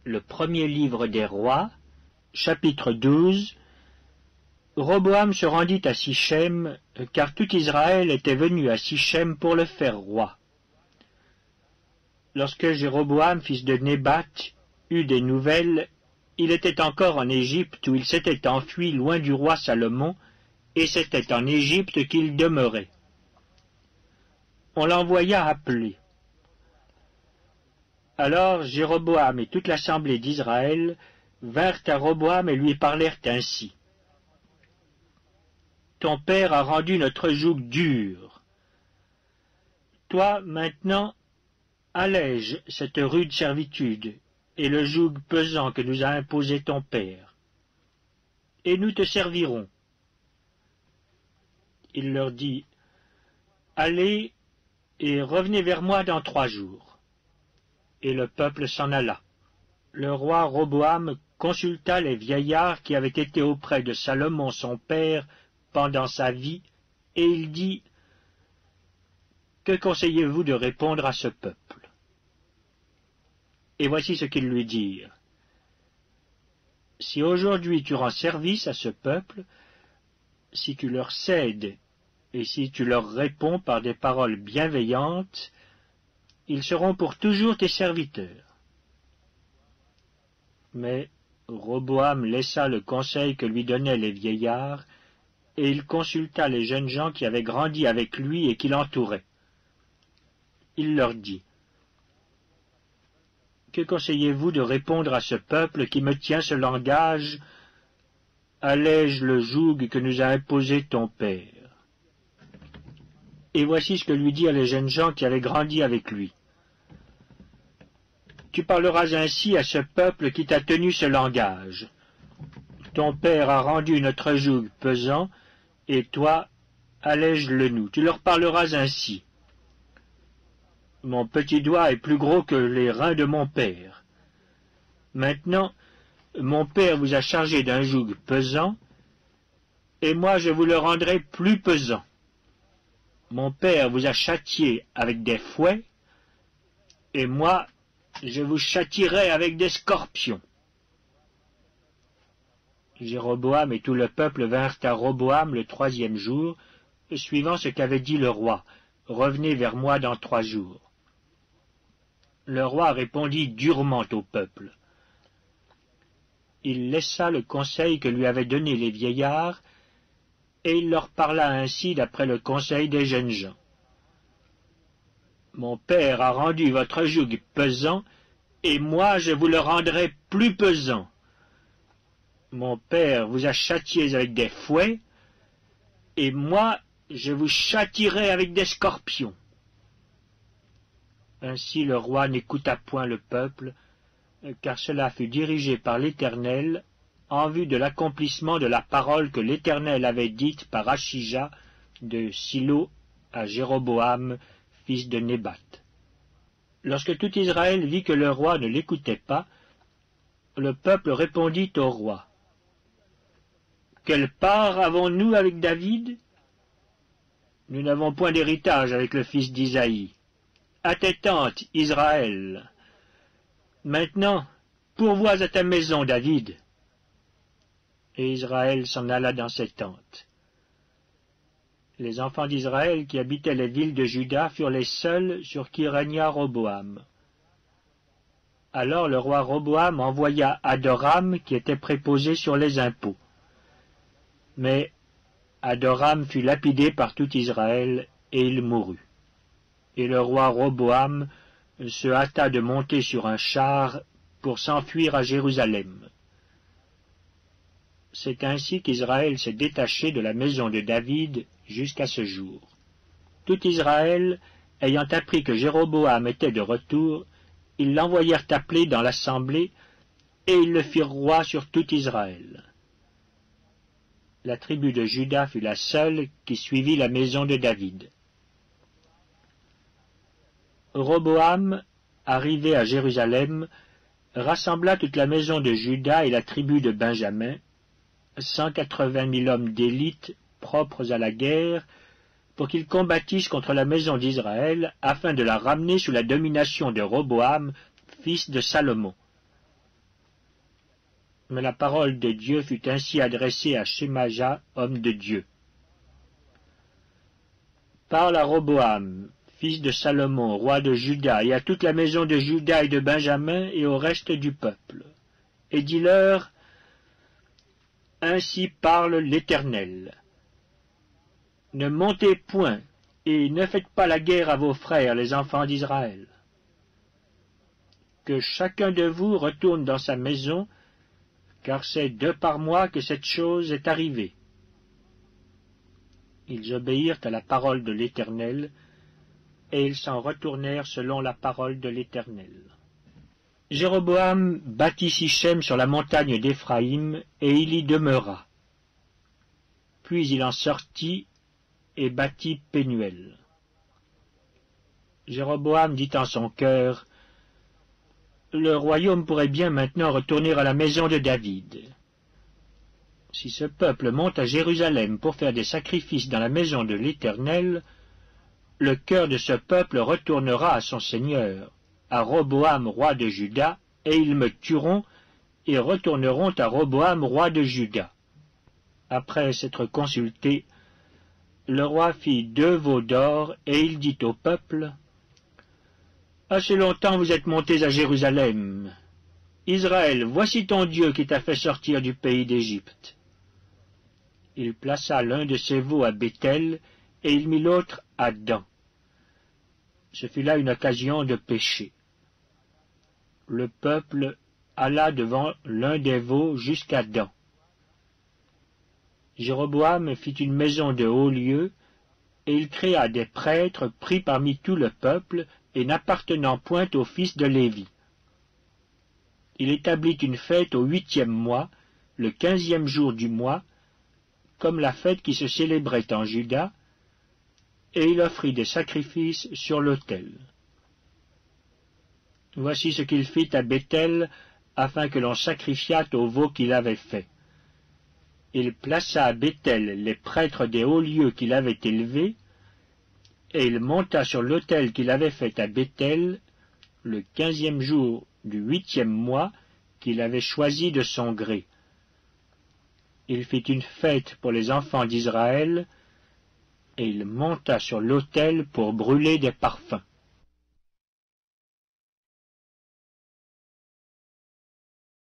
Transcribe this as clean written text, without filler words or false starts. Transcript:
Le premier livre des rois, chapitre 12. Roboam se rendit à Sichem, car tout Israël était venu à Sichem pour le faire roi. Lorsque Jéroboam, fils de Nébat, eut des nouvelles, il était encore en Égypte où il s'était enfui loin du roi Salomon, et c'était en Égypte qu'il demeurait. On l'envoya appeler. Alors Jéroboam et toute l'assemblée d'Israël vinrent à Roboam et lui parlèrent ainsi. Ton père a rendu notre joug dur. Toi, maintenant, allège cette rude servitude et le joug pesant que nous a imposé ton père, et nous te servirons. Il leur dit, allez et revenez vers moi dans 3 jours. Et le peuple s'en alla. Le roi Roboam consulta les vieillards qui avaient été auprès de Salomon son père pendant sa vie, et il dit, que conseillez-vous de répondre à ce peuple? Et voici ce qu'ils lui dirent. Si aujourd'hui tu rends service à ce peuple, si tu leur cèdes, et si tu leur réponds par des paroles bienveillantes, ils seront pour toujours tes serviteurs. Mais Roboam laissa le conseil que lui donnaient les vieillards, et il consulta les jeunes gens qui avaient grandi avec lui et qui l'entouraient. Il leur dit, « Que conseillez-vous de répondre à ce peuple qui me tient ce langage? Allège le joug que nous a imposé ton père. » Et voici ce que lui dirent les jeunes gens qui avaient grandi avec lui. Tu parleras ainsi à ce peuple qui t'a tenu ce langage. Ton père a rendu notre joug pesant, et toi, allège-le nous. Tu leur parleras ainsi. Mon petit doigt est plus gros que les reins de mon père. Maintenant, mon père vous a chargé d'un joug pesant, et moi je vous le rendrai plus pesant. Mon père vous a châtié avec des fouets, et moi, je vous châtierai avec des scorpions. Jéroboam et tout le peuple vinrent à Roboam le 3e jour, suivant ce qu'avait dit le roi. Revenez vers moi dans 3 jours. Le roi répondit durement au peuple. Il laissa le conseil que lui avaient donné les vieillards, et il leur parla ainsi d'après le conseil des jeunes gens. Mon père a rendu votre joug pesant, et moi je vous le rendrai plus pesant. Mon père vous a châtiés avec des fouets, et moi je vous châtierai avec des scorpions. Ainsi le roi n'écouta point le peuple, car cela fut dirigé par l'Éternel, en vue de l'accomplissement de la parole que l'Éternel avait dite par Achija de Silo à Jéroboam, fils de Nébat. Lorsque tout Israël vit que le roi ne l'écoutait pas, le peuple répondit au roi. Quelle part avons-nous avec David? Nous n'avons point d'héritage avec le fils d'Isaïe. À tes tentes, Israël. Maintenant, pourvois à ta maison, David. Et Israël s'en alla dans ses tentes. Les enfants d'Israël qui habitaient les villes de Juda furent les seuls sur qui régna Roboam. Alors le roi Roboam envoya Adoram qui était préposé sur les impôts. Mais Adoram fut lapidé par tout Israël, et il mourut. Et le roi Roboam se hâta de monter sur un char pour s'enfuir à Jérusalem. C'est ainsi qu'Israël s'est détaché de la maison de David jusqu'à ce jour. Tout Israël, ayant appris que Jéroboam était de retour, ils l'envoyèrent appeler dans l'assemblée, et ils le firent roi sur tout Israël. La tribu de Juda fut la seule qui suivit la maison de David. Roboam, arrivé à Jérusalem, rassembla toute la maison de Juda et la tribu de Benjamin, 180 000 hommes d'élite propres à la guerre, pour qu'ils combattissent contre la maison d'Israël, afin de la ramener sous la domination de Roboam, fils de Salomon. Mais la parole de Dieu fut ainsi adressée à Shemaja, homme de Dieu. Parle à Roboam, fils de Salomon, roi de Juda, et à toute la maison de Juda et de Benjamin, et au reste du peuple. Et dis-leur, ainsi parle l'Éternel. Ne montez point, et ne faites pas la guerre à vos frères, les enfants d'Israël. Que chacun de vous retourne dans sa maison, car c'est de par moi que cette chose est arrivée. Ils obéirent à la parole de l'Éternel, et ils s'en retournèrent selon la parole de l'Éternel. Jéroboam bâtit Sichem sur la montagne d'Éphraïm, et il y demeura. Puis il en sortit et bâtit Pénuel. Jéroboam dit en son cœur, « Le royaume pourrait bien maintenant retourner à la maison de David. Si ce peuple monte à Jérusalem pour faire des sacrifices dans la maison de l'Éternel, le cœur de ce peuple retournera à son Seigneur, à Roboam, roi de Juda, et ils me tueront et retourneront à Roboam, roi de Juda. » Après s'être consulté, le roi fit 2 veaux d'or, et il dit au peuple, « Assez longtemps vous êtes montés à Jérusalem. Israël, voici ton Dieu qui t'a fait sortir du pays d'Égypte. » Il plaça l'un de ses veaux à Béthel, et il mit l'autre à Dan. Ce fut là une occasion de péché. Le peuple alla devant l'un des veaux jusqu'à Dan. Jéroboam fit une maison de haut lieu, et il créa des prêtres pris parmi tout le peuple et n'appartenant point aux fils de Lévi. Il établit une fête au 8e mois, le 15e jour du mois, comme la fête qui se célébrait en Juda, et il offrit des sacrifices sur l'autel. Voici ce qu'il fit à Béthel, afin que l'on sacrifiât au veau qu'il avait fait. Il plaça à Béthel les prêtres des hauts lieux qu'il avait élevés, et il monta sur l'autel qu'il avait fait à Béthel, le 15e jour du 8e mois qu'il avait choisi de son gré. Il fit une fête pour les enfants d'Israël, et il monta sur l'autel pour brûler des parfums.